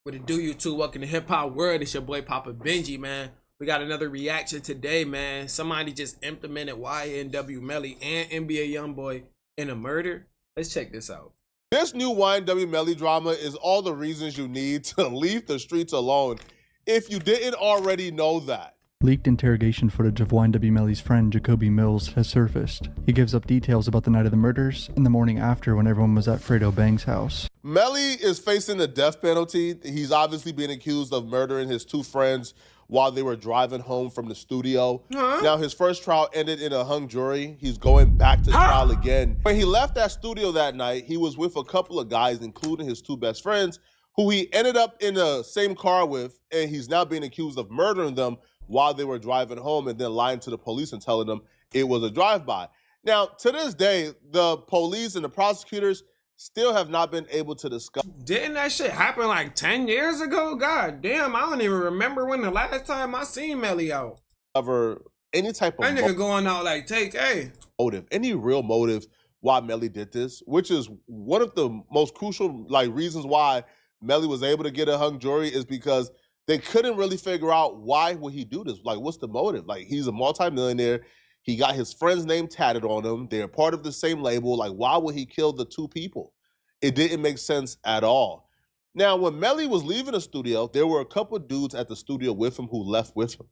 What it do, YouTube? Welcome to Hip Hop World. It's your boy Papa Benji, man. We got another reaction today, man. Somebody just implemented YNW Melly and NBA Youngboy in a murder. Let's check this out. This new YNW Melly drama is all the reasons you need to leave the streets alone if you didn't already know that. Leaked interrogation footage of YNW Melly's friend Jacoby Mills has surfaced. He gives up details about the night of the murders and the morning after when everyone was at Fredo Bang's house. Melly is facing the death penalty. He's obviously being accused of murdering his two friends while they were driving home from the studio. Now, his first trial ended in a hung jury. He's going back to trial again. When he left that studio that night, he was with a couple of guys, including his two best friends, who he ended up in the same car with, and he's now being accused of murdering them while they were driving home and then lying to the police and telling them it was a drive-by. Now, to this day, the police and the prosecutors still have not been able to discuss. Didn't that shit happen like 10 years ago? God damn, I don't even remember when the last time I seen Melly out. Cover any type of that nigga going out like take a motive, any real motive why Melly did this, which is one of the most crucial reasons why Melly was able to get a hung jury, is because they couldn't really figure out why would he do this. Like, what's the motive? Like, he's a multimillionaire. He got his friend's name tatted on him. They're part of the same label. Like, why would he kill the two people? It didn't make sense at all. Now, when Melly was leaving the studio, there were a couple of dudes at the studio with him who left with him.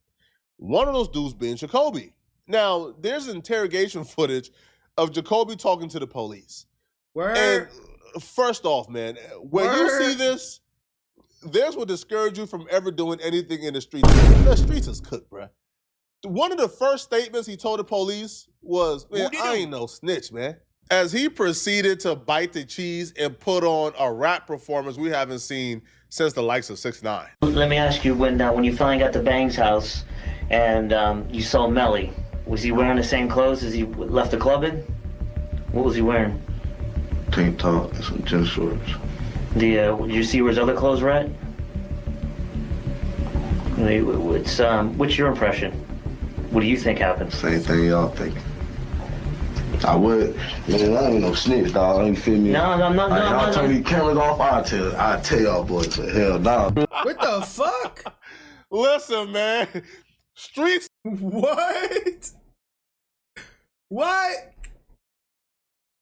One of those dudes being Jacoby. Now, there's interrogation footage of Jacoby talking to the police. Word. And first off, man, when you see this, this will discourage you from ever doing anything in the streets. The streets is cooked, bruh. One of the first statements he told the police was, man, I ain't no snitch, man. As he proceeded to bite the cheese and put on a rap performance we haven't seen since the likes of 6ix9ine. Let me ask you, when you finally got to Bang's house and you saw Melly, was he wearing the same clothes as he left the club in? What was he wearing? Tank top and some gym shorts. Did you see where his other clothes were at? What's your impression? What do you think happened? Same thing y'all think. I would, man, I ain't no snitch, dog. You feel me? No. Y'all turn these cameras off, I'll tell y'all boys, but hell no. What the fuck? Listen, man. Streets. What? What?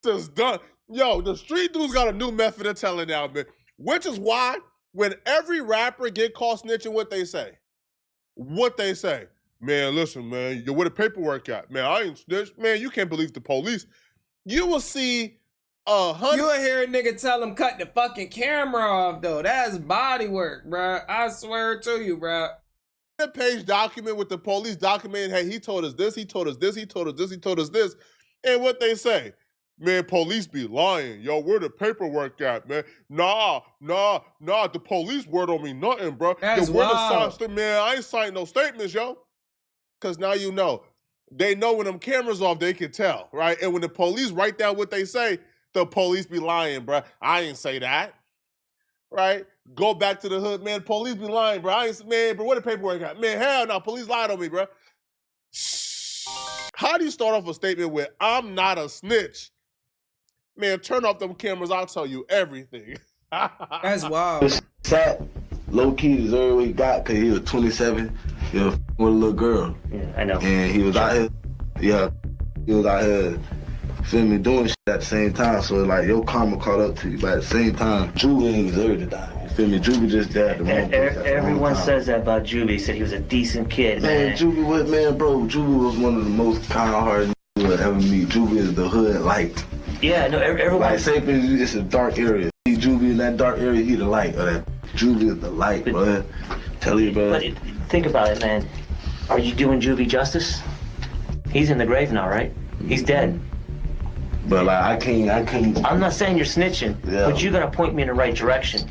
Just done. Yo, the street dudes got a new method of telling now, man. Which is why when every rapper get caught snitching, what they say? Man, listen, man, where the paperwork at? Man, I ain't snitched. Man, you can't believe the police. You will see You will hear a nigga tell him cut the fucking camera off, though. That's body work, bruh. I swear to you, bruh. A page document with the police documenting, hey, he told us this, he told us this, he told us this, he told us this. And what they say? Man, police be lying. Yo, where the paperwork at, man? Nah. The police word don't mean nothing, bro. That's wild. Man, I ain't signing no statements, yo. Because now you know. They know when them cameras off, they can tell, right? And when the police write down what they say, the police be lying, bro. I ain't say that, right? Go back to the hood, man. Police be lying, bro. Man, bro, where the paperwork at? Man, hell no, police lied on me, bro. How do you start off a statement with, I'm not a snitch? Man, turn off them cameras, I'll tell you everything. That's wild. Sat low-key deserved what he got because he was 27, he was with a little girl. Yeah, I know. And he was out here, feel me, doing shit at the same time. So like your karma caught up to you, but at the same time, Juvie ain't deserve to die. You feel me? Juvie just died the wrong place. Everyone says that about Juvie. Said he was a decent kid, man. Juvie was one of the most kind-hearted you would ever meet. Juvie is the hood light. Yeah, no, everyone. Like, say for instance, it's a dark area. See Juvie in that dark area, he the light. Or that Juvie is the light, bro. Tell you, bro. But think about it, man. Are you doing Juvie justice? He's in the grave now, right? He's dead. But like, I can't. I'm not saying you're snitching, but you gotta point me in the right direction.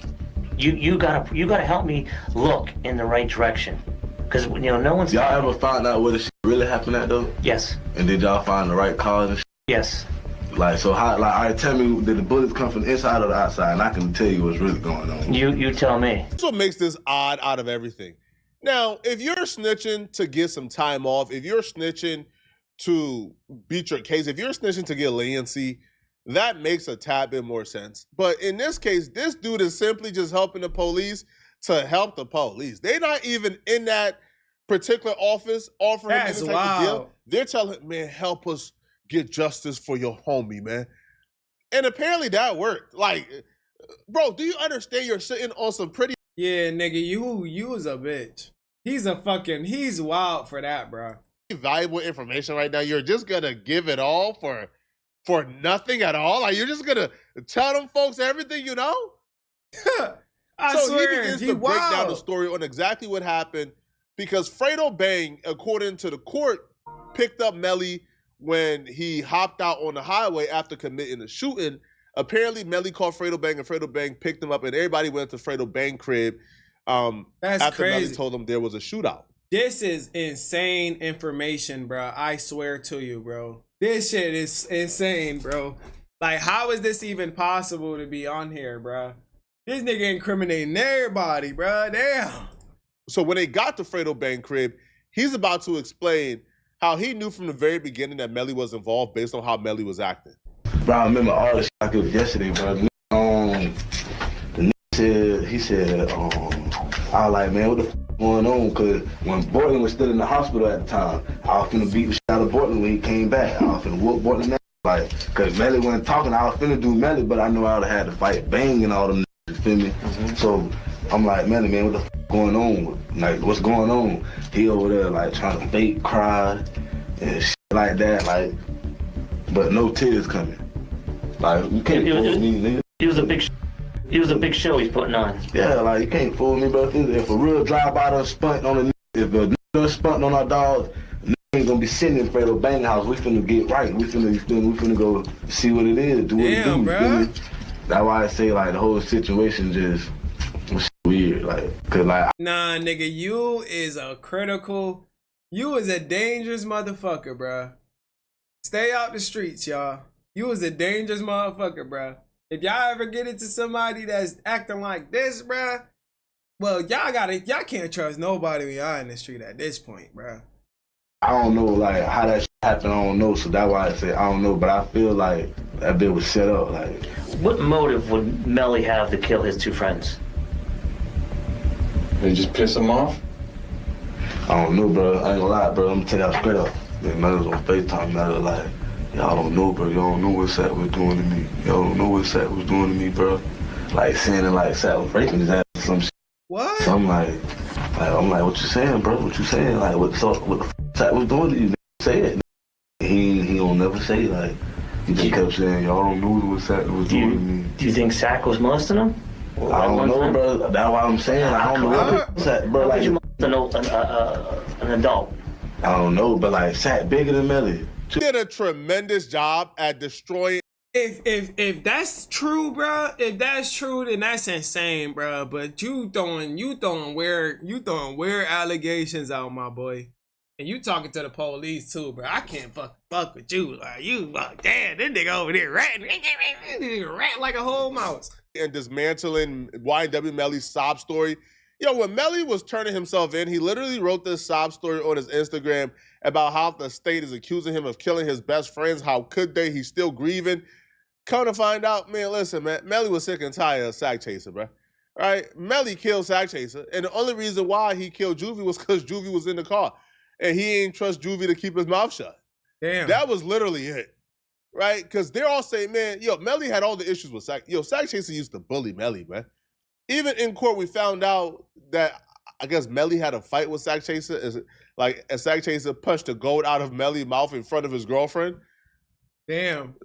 You gotta help me look in the right direction. Cause no one's. Y'all ever found out where the shit really happened at though? Yes. And did y'all find the right cause and shit? Yes. Like, so how, like, all right, tell me, did the bullets come from the inside or the outside? And I can tell you what's really going on. You tell me. That's what makes this odd out of everything. Now, if you're snitching to get some time off, if you're snitching to beat your case, if you're snitching to get leniency, that makes a tad bit more sense. But in this case, this dude is simply just helping the police to help the police. They're not even in that particular office offering him That's any type of wild. deal. They're telling him, man, help us get justice for your homie, man. And apparently that worked. Like, bro, do you understand you're sitting on some pretty Yeah, nigga, you was a bitch. He's wild for that, bro. valuable information right now? You're just gonna give it all for nothing at all? Like, you're just gonna tell them folks everything you know? I So swear, he begins he to break down the wild. story on exactly what happened, because Fredo Bang, according to the court, picked up Melly when he hopped out on the highway after committing the shooting. Apparently, Melly called Fredo Bang, and Fredo Bang picked him up, and everybody went to Fredo Bang crib That's after crazy. Melly told him there was a shootout. This is insane information, bro. I swear to you, bro. This shit is insane, bro. Like, how is this even possible to be on here, bro? This nigga incriminating everybody, bro. Damn. So when they got to Fredo Bang crib, he's about to explain how he knew from the very beginning that Melly was involved based on how Melly was acting. Bro, I remember all the shit like it was yesterday, bro. The nigga he said, I was like, man, what the f going on? Cause when Bortland was still in the hospital at the time, I was finna beat the shit out of Bortland when he came back. I was finna whoop Bortland. Like, cause Melly wasn't talking, I was finna do Melly, but I knew I would've had to fight Bang and all them niggas, you feel me? So I'm like, Melly, man, what the f going on? Like, what's going on? He over there, like, trying to fake cry and shit like that, like, but no tears coming. Like, you can't fool me, nigga. He was a big show he's putting on. Yeah, like, you can't fool me, bro. If a real drive-by done spunt on a nigga, if a nigga done spunt on our dogs, nigga ain't gonna be sitting in Fredo Bang house. We finna get right. We finna go see what it is, do what it do. Bro. That's why I say, like, the whole situation just was weird. Like, cause, like, Nah, nigga, you is a dangerous motherfucker, bro. Stay out the streets, y'all. You was a dangerous motherfucker, bro. If y'all ever get into somebody that's acting like this, bro, well, y'all can't trust nobody when y'all in the street at this point, bro. I don't know, like, how that shit happened, I don't know. So that's why I say I don't know, but I feel like that bit was set up, like. What motive would Melly have to kill his two friends? They just piss him off? I don't know, bro. I ain't gonna lie, bro. I'm gonna tell y'all straight up. Man, Melly was on FaceTime, Melly like, y'all don't know, bro. Y'all don't know what Sat was doing to me. Y'all don't know what Sat was doing to me, bro. Like, saying it like Sat was raping his ass or some shit. What? So I'm like, what you saying, bro? What you saying? Like, what the f Sat was doing to you? Say it. He don't never say, like, he just kept saying, y'all don't know what Sat was doing to me. Do you think Sack was molesting him? I don't know, bro. That's why I'm saying, I don't know what Sat, bro. How Like, could you molest an adult? I don't know, but like, Sat bigger than Melly. He did a tremendous job at destroying. If that's true, bro, if that's true, then that's insane, bro. But you throwing weird allegations out, my boy, and you talking to the police too, bro. I can't fuck with you, like you. Damn, this nigga over there ratting like a whole mouse. And dismantling YNW Melly's sob story. Yo, when Melly was turning himself in, he literally wrote this sob story on his Instagram about how the state is accusing him of killing his best friends. How could they? He's still grieving. Come to find out, man, listen, man, Melly was sick and tired of Sack Chaser, bro. All right? Melly killed Sack Chaser, and the only reason why he killed Juvie was because Juvie was in the car, and he ain't trust Juvie to keep his mouth shut. Damn. That was literally it, right? Because they're all saying, man, yo, Melly had all the issues with Sack. Yo, Sack Chaser used to bully Melly, man. Even in court, we found out that I guess Melly had a fight with Sack Chaser. A Sack Chaser punched the gold out of Melly's mouth in front of his girlfriend. Damn.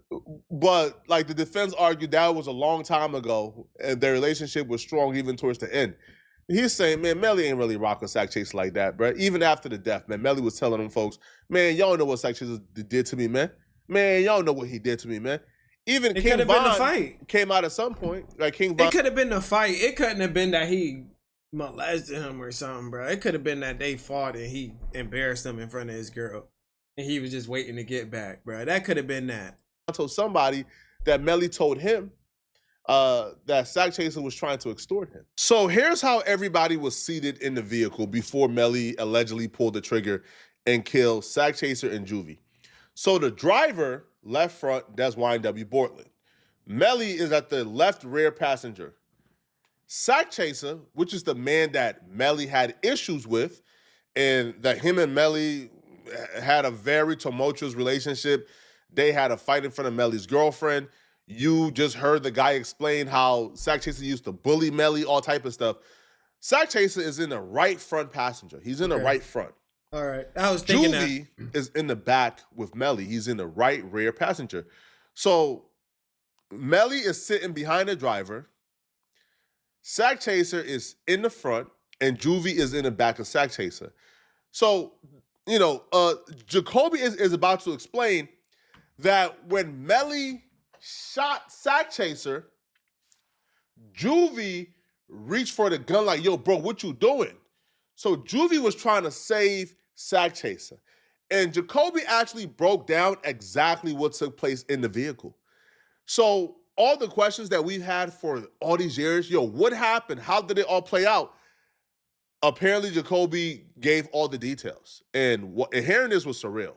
But like the defense argued that was a long time ago, and their relationship was strong even towards the end. He's saying, man, Melly ain't really rocking Sack Chaser like that, bro. Even after the death, man, Melly was telling them folks, man, y'all know what Sack Chaser did to me, man. Man, y'all know what he did to me, man. Even It King could have been the Von fight. came out at some point. Like King Von. It could have been the fight. It couldn't have been that he molested him or something, bro. It could have been that they fought and he embarrassed him in front of his girl, and he was just waiting to get back, bro. That could have been that. Told somebody that Melly told him that Sack Chaser was trying to extort him. So here's how everybody was seated in the vehicle before Melly allegedly pulled the trigger and killed Sack Chaser and Juvie. So the driver, left front, that's YNW Bortland. Melly is at the left rear passenger. Sack Chaser, which is the man that Melly had issues with, and that him and Melly had a very tumultuous relationship. They had a fight in front of Melly's girlfriend. You just heard the guy explain how Sack Chaser used to bully Melly, all type of stuff. Sack Chaser is in the right front passenger. He's in the right front. All right. I was thinking Juvie is in the back with Melly. He's in the right rear passenger. So Melly is sitting behind the driver. Sack Chaser is in the front, and Juvie is in the back of Sack Chaser. So, you know, Jacoby is about to explain that when Melly shot Sack Chaser, Juvie reached for the gun like, yo, bro, what you doing? So Juvie was trying to save Sack Chaser. And Jacoby actually broke down exactly what took place in the vehicle. So all the questions that we've had for all these years, yo, what happened? How did it all play out? Apparently, Jacoby gave all the details. And hearing this was surreal.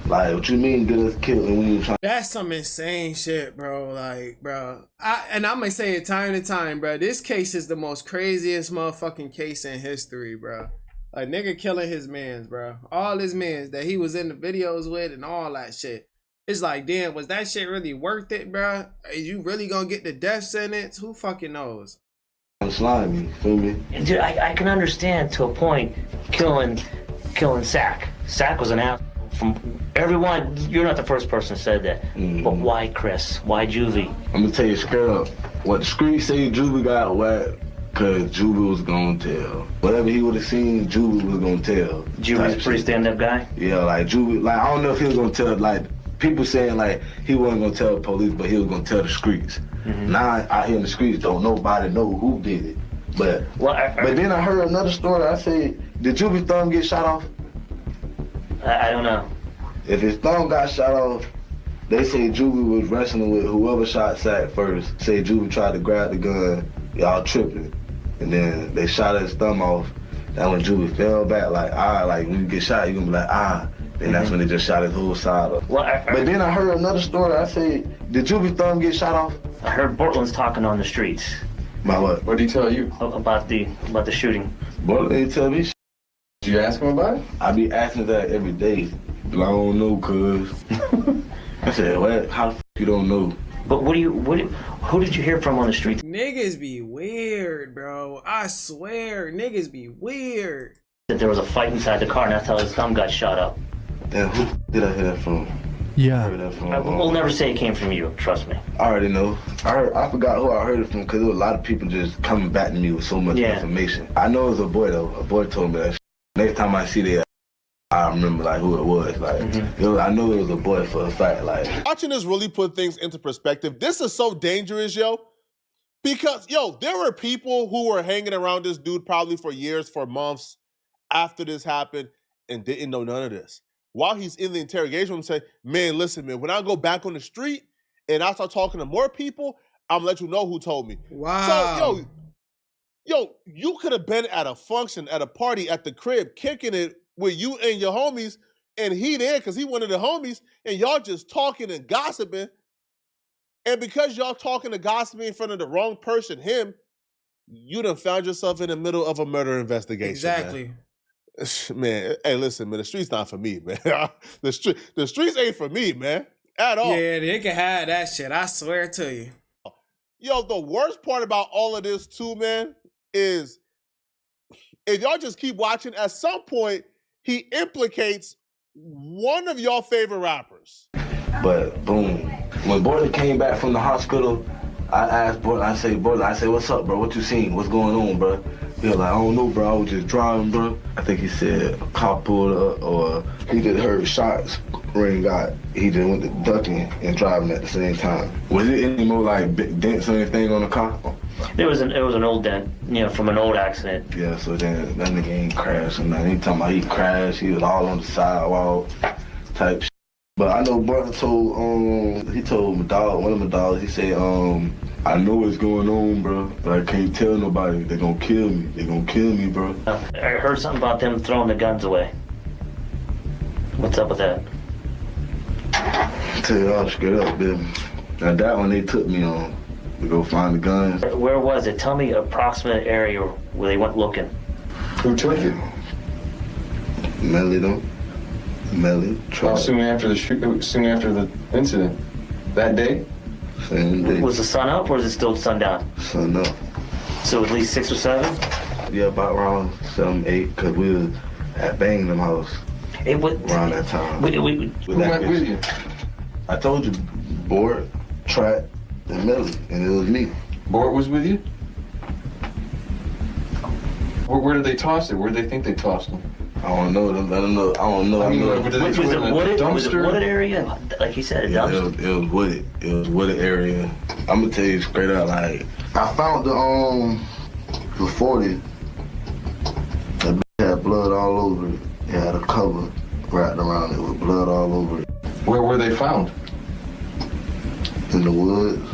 Like, what you mean get us killed when you trying? that's some insane shit, bro. Like, bro. I'm going to say it time to time, bro. This case is the most craziest motherfucking case in history, bro. A nigga killing his mans, bro. All his mans that he was in the videos with and all that shit. It's like, damn, was that shit really worth it, bro? Are you really gonna get the death sentence? Who fucking knows? Slimy, feel me? Dude, I can understand to a point killing Sack. Sack was an ass. From everyone, you're not the first person who said that. But why Chris? Why Juvie? I'm gonna tell you straight up. What the streets say Juvie got whacked, cause Juvie was gonna tell. Whatever he would have seen, Juvie was gonna tell. Juvie's a pretty stand-up guy? Yeah, like Juvie, like I don't know if he was gonna tell, like people saying like he wasn't gonna tell the police, but he was gonna tell the streets. Now out here in the streets, don't nobody know who did it. But but then I heard another story. I said, did Juvie's thumb get shot off? I don't know. If his thumb got shot off, they say Juvie was wrestling with whoever shot Sack first. Say Juvie tried to grab the gun, y'all tripping. And then they shot his thumb off. That when Juvie fell back, like, like when you get shot, you're gonna be like, Then that's when they just shot his whole side off. But then I heard another story. I said, did Juvie's thumb get shot off? I heard Portland's talking on the streets. About what? What did he tell you? About the shooting. Portland ain't tell me. Did you ask him about it? I be asking that every day. But I don't know, cuz. I said, what? How the f you don't know? But who did you hear from on the streets? Niggas be weird, bro. I swear, niggas be weird. That there was a fight inside the car and that's how his thumb got shot up. Damn, who did I hear that from? Yeah. I heard that from, We'll never say it came from you, trust me. I already know. I forgot who I heard it from because there were a lot of people just coming back to me with so much information. I know it was a boy though. A boy told me that. Next time I see that, I remember like who it was. Like I know it was a boy for a fact. Like Watching this really put things into perspective. This is so dangerous, yo. Because, yo, there were people who were hanging around this dude probably for years, for months after this happened and didn't know none of this. While he's in the interrogation room, say, man, listen, man, when I go back on the street and I start talking to more people, I'm gonna let you know who told me. Wow. So, yo, you could have been at a function, at a party, at the crib, kicking it with you and your homies, and he there because he one of the homies, and y'all just talking and gossiping. And because y'all talking and gossiping in front of the wrong person, him, you done found yourself in the middle of a murder investigation. Exactly. Man, hey, listen, man, the streets not for me, man. The streets ain't for me, man, at all. Yeah, they can have that shit. I swear to you. Yo, the worst part about all of this too, man, is if y'all just keep watching, at some point, he implicates one of y'all favorite rappers. But boom, when Border came back from the hospital, I asked Border, I say, what's up, bro? What you seen? What's going on, bro? He was like, I don't know, bro. I was just driving, bro. I think he said a cop pulled up, or he just heard shots ring out. He just went to ducking and driving at the same time. Was it any more like dents or anything on the car? It was an old dent, from an old accident. Yeah, so then that nigga ain't crashed or nothing. He talking about he crashed, he was all on the sidewalk type shit. But I know brother told he told my dog, one of my dogs, he said, I know what's going on, bro, but I can't tell nobody. They're gonna kill me. They're gonna kill me, bro. I heard something about them throwing the guns away. What's up with that? I tell you all straight up, baby. Now that one they took me on. to go find the guns. Where was it? Tell me approximate area where they went looking. Who took it? Melly them. Melly. Oh, soon after the incident. That day? Same day. Was the sun up or is it still sundown? Sun up. So at least 6 or 7? Yeah, about around 7, 8, because we was at Bangham House around that time. Who went with you? I told you, Board, Track, and Melly, and it was me. Bort was with you? Where did they toss it? Where did they think they tossed him? I don't know. I don't know. I mean, I did they Was throw it in a wooded? dumpster? Was it wooded area? Like you said, a Yeah, dumpster? it was wooded. It was wooded area. I'm gonna tell you straight up, like I found the 40. That bitch had blood all over it. It had a cover wrapped around it with blood all over it. Where were they found? In the woods.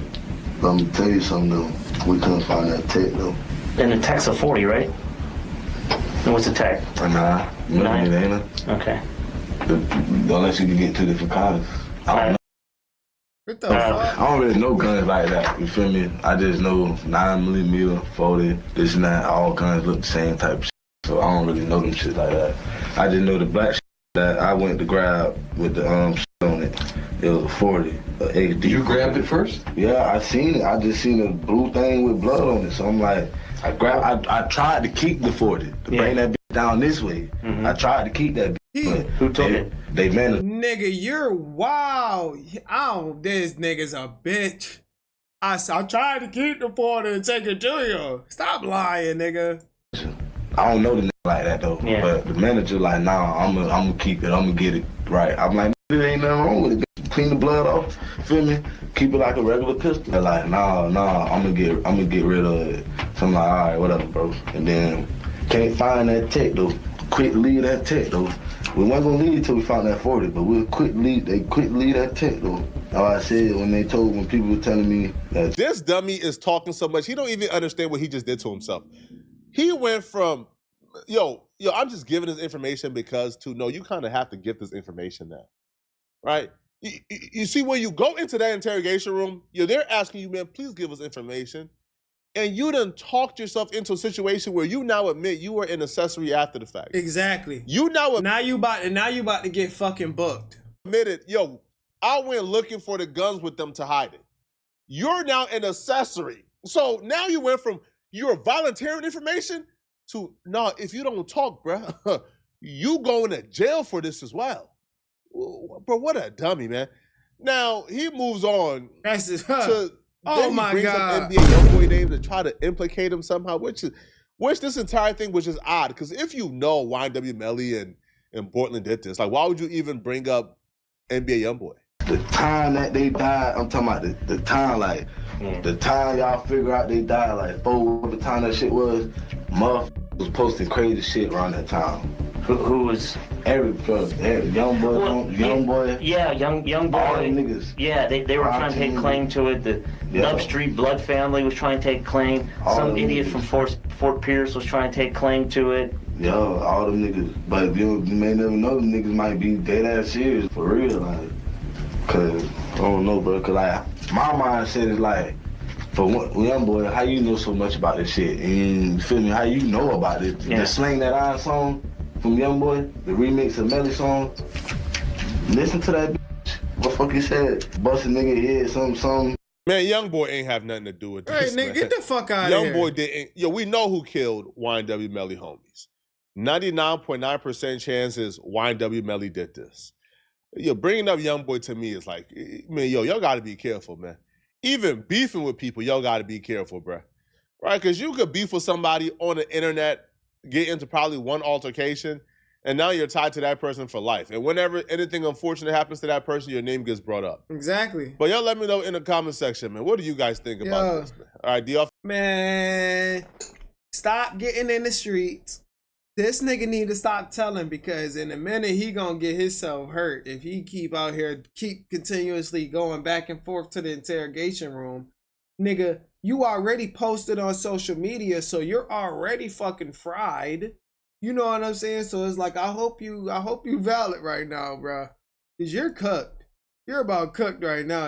But I'm gonna tell you something though. We couldn't find that tech though. And the tech's a 40, right? And what's the tech? Nah, Nine? it ain't it. Okay. Unless you can get 2 different colors. I don't know. What the fuck? I don't really know guns like that, you feel me? I just know 9mm, 40, this and that, all guns look the same type of shit. So I don't really know them shit like that. I just know the black shit that I went to grab with the shit on it. It was a 40, a HD. You grabbed it first? Yeah, I seen it. I just seen a blue thing with blood on it. So I'm like, I tried to keep the 40, to bring that bitch down this way. I tried to keep that bitch, but Who took it? They managed. Nigga, you're wild. This nigga's a bitch. I tried to keep the porter and take it to you. Stop lying, nigga. I don't know the nigga like that though, Yeah. but the manager like, nah, I'm gonna keep it, I'm gonna get it right. I'm like, there ain't nothing wrong with it. Bitch. Clean the blood off, feel me? Keep it like a regular pistol. They're like, nah, I'm gonna get rid of it. So I'm like, all right, whatever, bro. And then can't find that tech though. Quick leave that tech though. We weren't gonna leave till we found that 40, but we'll quick leave that tech though. How I said when people were telling me that This dummy is talking so much, he don't even understand what he just did to himself. He went from, yo, I'm just giving this information because no, you kind of have to get this information now, right? You see, when you go into that interrogation room, they're asking you, man, please give us information. And you done talked yourself into a situation where you now admit you were an accessory after the fact. Exactly. You now you about to get fucking booked. admitted, yo, I went looking for the guns with them to hide it. You're now an accessory. So now you went from you're volunteering information to, no, if you don't talk, bruh, you going to jail for this as well. Bro, what a dummy, man. Now, he moves on That's just, to, oh then he my brings God. up NBA Youngboy name to try to implicate him somehow, which this entire thing was just odd, because if you know YNW Melly and Portland did this, like, why would you even bring up NBA Youngboy? the time that they died, I'm talking about the time, like, the time y'all figure out they died, like, whatever time that shit was, motherfuckers was posting crazy shit around that time. Who was? Every Youngboy. Yeah, Youngboy. All them niggas. Yeah, they were trying to take claim to it. The Dub Street Blood family was trying to take claim. Some idiot from Fort Pierce was trying to take claim to it. Yo, all them niggas. But you may never know them niggas might be dead ass serious for real, like. Cause I don't know, bro. Cause like my mindset is like, for Youngboy, how you know so much about this shit? And you feel me? How you know about it? Yeah. The Slang That Iron song from Youngboy, the remix of Melly song. Listen to that bitch. What fuck he said? Bust a nigga head, something. Man, Youngboy ain't have nothing to do with Hey, this, nigga, man. get the fuck out of here. Youngboy didn't. Yo, we know who killed YNW Melly homies. 99.9% chances YNW Melly did this. Yo, bringing up Youngboy to me is like, man, y'all got to be careful, man. Even beefing with people, y'all got to be careful, bro. Right? Because you could beef with somebody on the internet, get into probably one altercation, and now you're tied to that person for life. And whenever anything unfortunate happens to that person, your name gets brought up. Exactly. But y'all let me know in the comment section, man. What do you guys think about this, man? All right, do y'all? Man, stop getting in the streets. This nigga need to stop telling, because in a minute he gonna get himself hurt if he keep out here, keep continuously going back and forth to the interrogation room. Nigga, you already posted on social media, so you're already fucking fried. You know what I'm saying? So it's like, I hope you valid right now, bro. Cause you're cooked. You're about cooked right now.